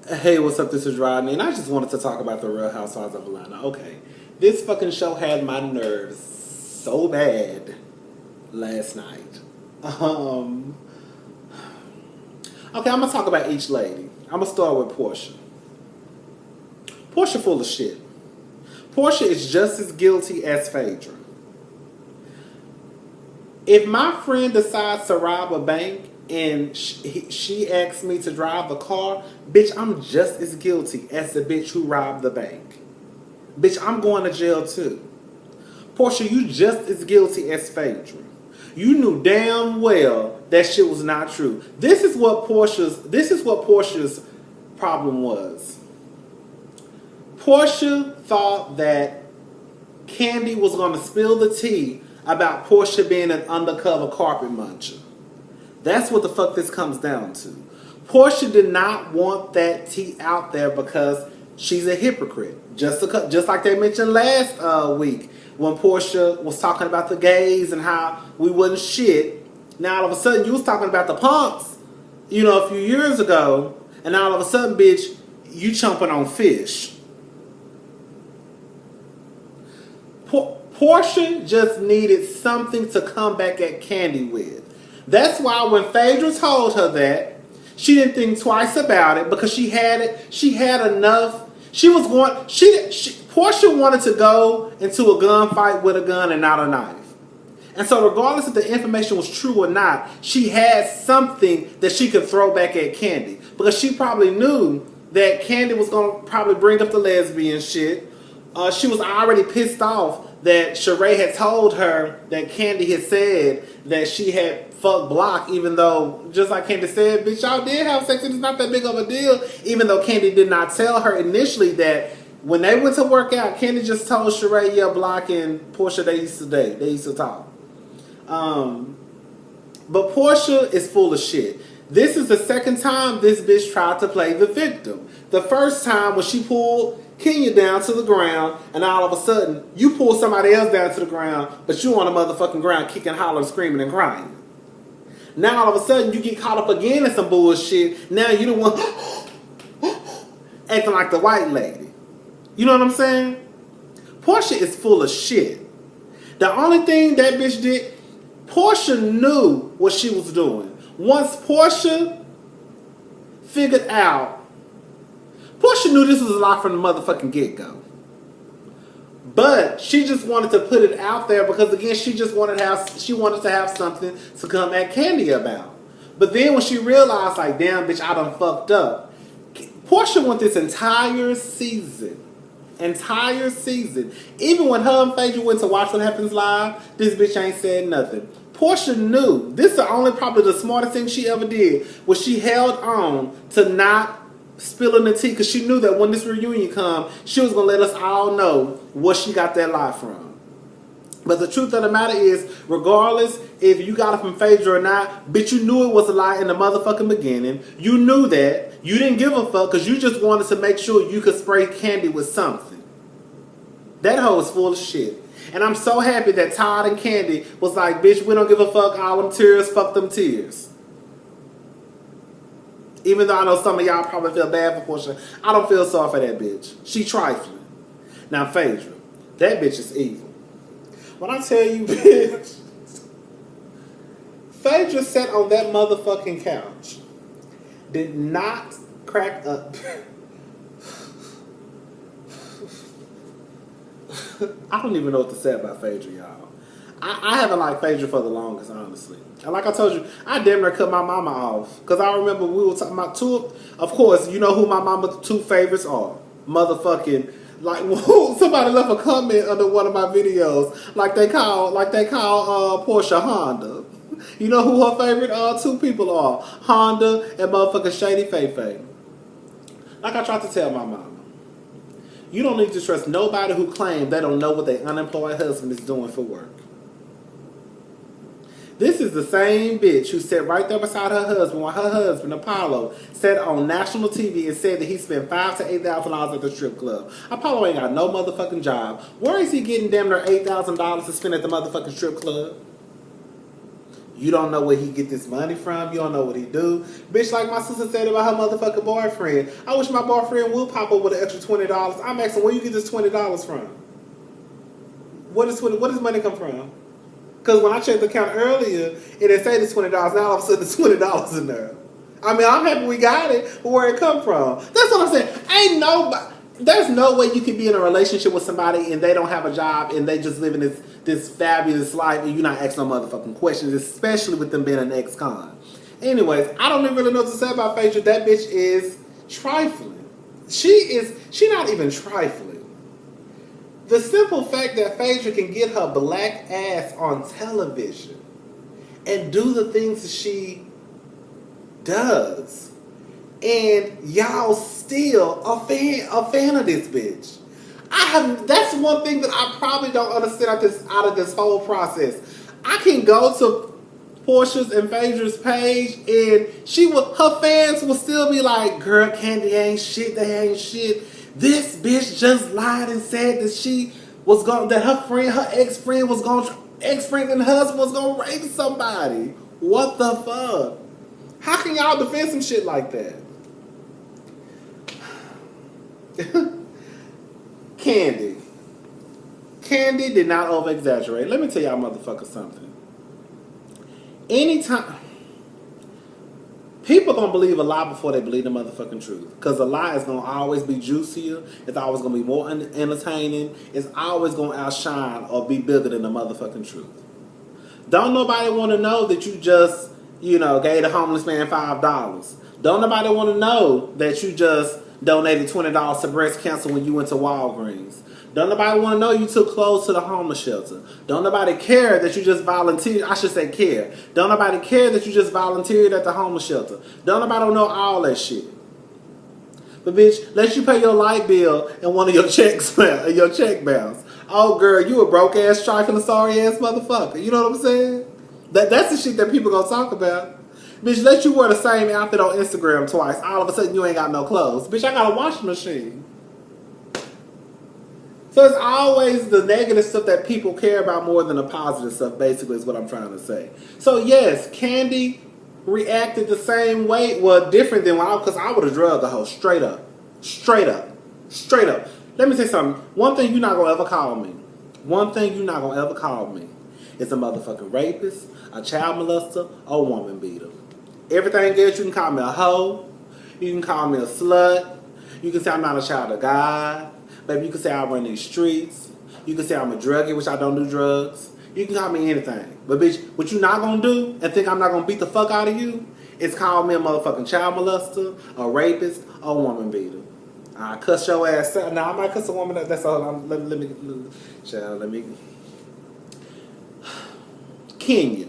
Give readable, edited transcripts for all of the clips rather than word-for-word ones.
Hey, what's up? This is Rodney, and I just wanted to talk about the Real Housewives of Atlanta. Okay, this fucking show had my nerves so bad last night. Um, okay, I'm gonna talk about each lady. I'm gonna start with Portia. Portia full of shit. Portia is just as guilty as Phaedra. If my friend decides to rob a bank and she asks me to drive the car, bitch, I'm just as guilty as the bitch who robbed the bank. Bitch, I'm going to jail too. Portia, you just as guilty as Phaedra. You knew damn well that shit was not true. This is what Portia's problem was. Portia thought that Candy was going to spill the tea about Portia being an undercover carpet muncher. That's what the fuck this comes down to. Portia did not want that tea out there because she's a hypocrite. Just like they mentioned last week when Portia was talking about the gays and how we wasn't shit. Now all of a sudden you was talking about the punks, a few years ago, and now all of a sudden, bitch, you chomping on fish. Portia just needed something to come back at Candy with. That's why when Phaedra told her that, she didn't think twice about it because she had it. She had enough. Portia wanted to go into a gunfight with a gun and not a knife. And so regardless if the information was true or not, she had something that she could throw back at Candy. Because she probably knew that Candy was going to probably bring up the lesbian shit. She was already pissed off that Sheree had told her that Candy had said that she had fucked Block, even though, just like Candy said, bitch, y'all did have sex and it's not that big of a deal. Even though Candy did not tell her initially that when they went to work out, Candy just told Sheree, yeah, Block and Portia, they used to date. They used to talk. But Portia is full of shit. This is the second time this bitch tried to play the victim. The first time when she pulled Kenya down to the ground, and all of a sudden, you pull somebody else down to the ground, but you on the motherfucking ground kicking, hollering, screaming, and crying. Now all of a sudden, you get caught up again in some bullshit. Now you the one acting like the white lady. You know what I'm saying? Portia is full of shit. The only thing that bitch did, Portia knew what she was doing. Once Portia figured out, Portia knew this was a lie from the motherfucking get-go. But she just wanted to put it out there because, again, she wanted to have something to come at Candy about. But then when she realized, like, damn, bitch, I done fucked up. Portia went this entire season. Even when her and Phaedra went to Watch What Happens Live, this bitch ain't said nothing. Portia knew. This is probably the smartest thing she ever did, was she held on to not spilling the tea because she knew that when this reunion come, she was going to let us all know what she got that lie from. But the truth of the matter is, regardless if you got it from Phaedra or not, bitch, you knew it was a lie in the motherfucking beginning. You knew that. You didn't give a fuck because you just wanted to make sure you could spray Candy with something. That hoe is full of shit. And I'm so happy that Todd and Candy was like, bitch, we don't give a fuck. All them tears, fuck them tears. Even though I know some of y'all probably feel bad for Portia, I don't feel sorry for that bitch. She trifling. Now, Phaedra, that bitch is evil. When I tell you, bitch, Phaedra sat on that motherfucking couch, did not crack up. I don't even know what to say about Phaedra, y'all. I haven't liked Phaedra for the longest, honestly. And like I told you, I damn near cut my mama off. Because I remember we were talking about of course, you know who my mama's two favorites are. Motherfucking, like, somebody left a comment under one of my videos. Like they call Portia Honda. You know who her favorite two people are? Honda and motherfucking Shady Faye. Like I tried to tell my mama. You don't need to trust nobody who claims they don't know what their unemployed husband is doing for work. This is the same bitch who sat right there beside her husband while her husband, Apollo, sat on national TV and said that he spent $5,000 to $8,000 at the strip club. Apollo ain't got no motherfucking job. Where is he getting damn near $8,000 to spend at the motherfucking strip club? You don't know where he get this money from. You don't know what he do. Bitch, like my sister said about her motherfucking boyfriend. I wish my boyfriend would pop up with an extra $20. I'm asking, where you get this $20 from? Where does money come from? Because when I checked the account earlier, it didn't say the $20. Now all of a sudden there's $20 in there. I mean, I'm happy we got it, but where it come from? That's what I'm saying. There's no way you can be in a relationship with somebody and they don't have a job and they just living this fabulous life and you're not asking no motherfucking questions, especially with them being an ex-con. Anyways, I don't even really know what to say about Phaedra. That bitch is trifling. She not even trifling. The simple fact that Phaedra can get her black ass on television and do the things that she does, and y'all still a fan of this bitch. That's one thing that I probably don't understand out of this whole process. I can go to Portia's and Phaedra's page and her fans will still be like, girl, Candy ain't shit, they ain't shit. This bitch just lied and said that her ex-friend and husband was gonna rape somebody. What the fuck? How can y'all defend some shit like that? Candy did not over-exaggerate. Let me tell y'all motherfuckers something. Anytime people gonna believe a lie before they believe the motherfucking truth, because a lie is gonna always be juicier. It's always gonna be more entertaining. It's always gonna outshine or be bigger than the motherfucking truth. Don't nobody want to know that you just gave the homeless man $5. Don't nobody want to know that you just donated $20 to breast cancer when you went to Walgreens. Don't nobody want to know you took clothes to the homeless shelter. Don't nobody care that you just volunteered. I should say care. Don't nobody care that you just volunteered at the homeless shelter. Don't nobody know all that shit. But bitch, let you pay your light bill and one of your checks your check bounce. Oh girl, you a broke ass, trifling, sorry ass motherfucker. You know what I'm saying? That's the shit that people gonna talk about. Bitch, let you wear the same outfit on Instagram twice. All of a sudden you ain't got no clothes. Bitch, I got a washing machine. So it's always the negative stuff that people care about more than the positive stuff, basically, is what I'm trying to say. So yes, Candy reacted the same way, well, different than because I would have drugged the hoe straight up. Straight up. Straight up. Let me say something. One thing you're not going to ever call me. One thing you're not going to ever call me is a motherfucking rapist, a child molester, or a woman beater. Everything else, you can call me a hoe. You can call me a slut. You can say I'm not a child of God. Baby, you can say I run these streets. You can say I'm a druggie, which I don't do drugs. You can call me anything. But bitch, what you not gonna do and think I'm not gonna beat the fuck out of you is call me a motherfucking child molester, a rapist, or a woman beater. I cuss your ass out. Now, I might cuss a woman. That's all. Let me. Kenya.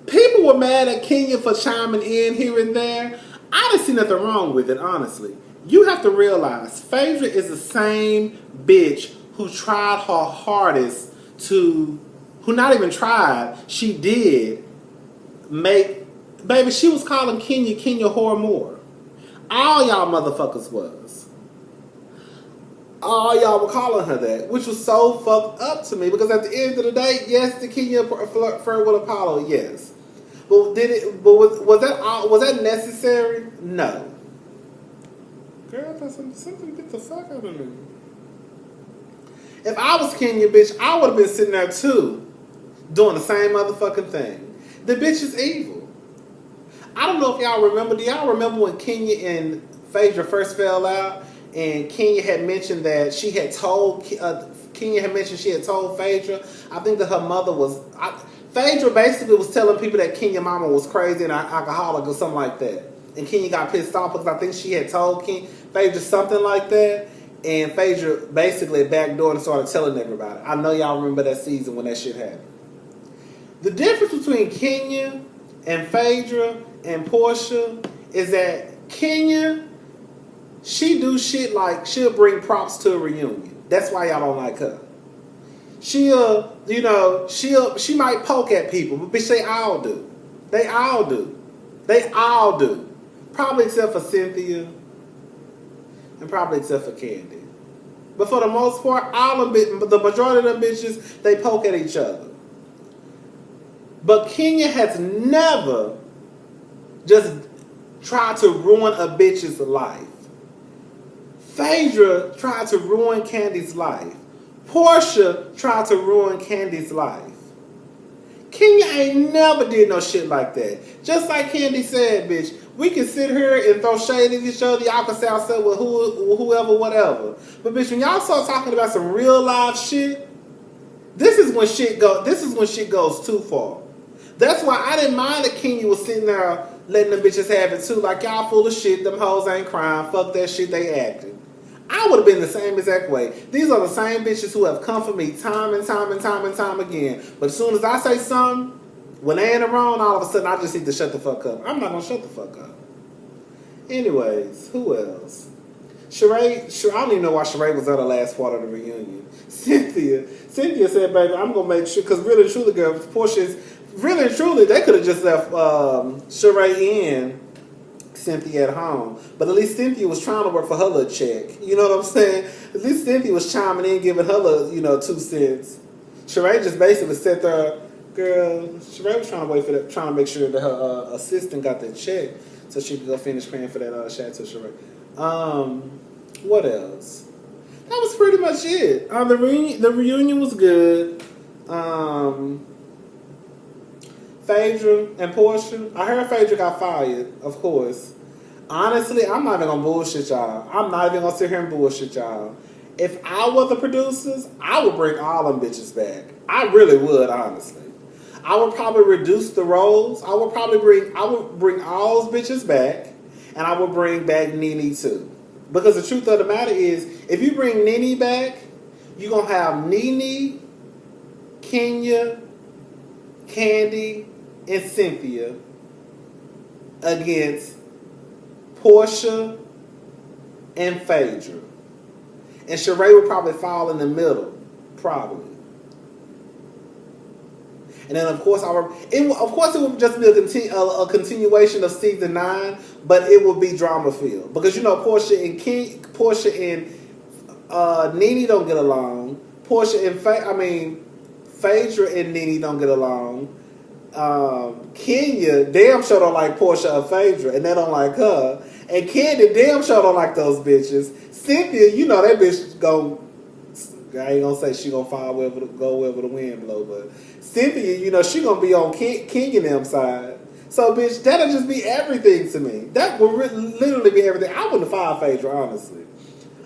People were mad at Kenya for chiming in here and there. I didn't see nothing wrong with it, honestly. You have to realize, Phaedra is the same bitch who tried her hardest who not even tried, she did baby, she was calling Kenya whore more. All y'all motherfuckers was. All y'all were calling her that, which was so fucked up to me, because at the end of the day, yes, the Kenya flirt with Apollo, yes. But was that necessary? No. Girl, that's something get the fuck out of me. If I was Kenya, bitch, I would have been sitting there too, doing the same motherfucking thing. The bitch is evil. I don't know if y'all remember. Do y'all remember when Kenya and Phaedra first fell out, and Kenya had mentioned that she had told Phaedra, I think that her mother was. Phaedra basically was telling people that Kenya mama was crazy and an alcoholic or something like that. And Kenya got pissed off because I think she had told Phaedra something like that. And Phaedra basically backdoored and started telling everybody. I know y'all remember that season when that shit happened. The difference between Kenya and Phaedra and Portia is that Kenya, she do shit like she'll bring props to a reunion. That's why y'all don't like her. She might poke at people, but bitch, they all do. They all do. They all do. Probably except for Cynthia. And probably except for Candy. But for the most part, the majority of them bitches, they poke at each other. But Kenya has never just tried to ruin a bitch's life. Phaedra tried to ruin Candy's life. Portia tried to ruin Candy's life. Kenya ain't never did no shit like that. Just like Candy said, bitch, we can sit here and throw shade at each other. Y'all can say outside with whoever, whatever. But bitch, when y'all start talking about some real life shit, this is when shit goes too far. That's why I didn't mind that Kenya was sitting there letting them bitches have it too. Like, y'all full of shit, them hoes ain't crying, fuck that shit, they acting. I would have been the same exact way. These are the same bitches who have come for me time and time and time and time again. But as soon as I say something, when they ain't around, all of a sudden I just need to shut the fuck up. I'm not gonna shut the fuck up. Anyways, who else? Sheree, I don't even know why Sheree was at the last part of the reunion. Cynthia said, baby, I'm gonna make sure, because really and truly, girl, Portia's, really and truly, they could have just left Sheree and Cynthia at home. But at least Cynthia was trying to work for her little check. You know what I'm saying? At least Cynthia was chiming in, giving her little, 2 cents. Sheree just basically sat there, girl, Sheree was trying to make sure that her assistant got that check so she could go finish paying for that Chateau Sheree. What else? That was pretty much it. The reunion was good. Phaedra and Portia. I heard Phaedra got fired, of course. Honestly, I'm not even gonna bullshit y'all. I'm not even gonna sit here and bullshit y'all. If I were the producers, I would bring all them bitches back. I really would, honestly. I would probably reduce the roles. I would bring all those bitches back, and I would bring back Nene too. Because the truth of the matter is, if you bring Nene back, you're gonna have Nene, Kenya, Candy, and Cynthia against Portia and Phaedra. And Sheree would probably fall in the middle. Probably. And then of course it would just be a continuation of season 9, but it would be drama filled. Because Portia and Nene don't get along. Phaedra and Nene don't get along. Kenya damn sure don't like Portia or Phaedra, and they don't like her. And Candy damn sure don't like those bitches. Cynthia, that bitch I ain't gonna say she gonna go wherever the wind blow, but Cynthia, she gonna be on King and them side. So bitch, that'll just be everything to me. That would literally be everything. I wouldn't have fired Phaedra, honestly.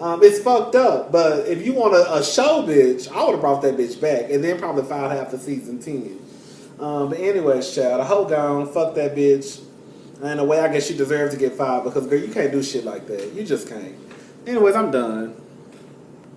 It's fucked up, but if you want a show bitch, I would have brought that bitch back and then probably fired half the season 10. But anyways, child, a hoe gone, fuck that bitch. And in a way, I guess she deserves to get fired because, girl, you can't do shit like that. You just can't. Anyways, I'm done.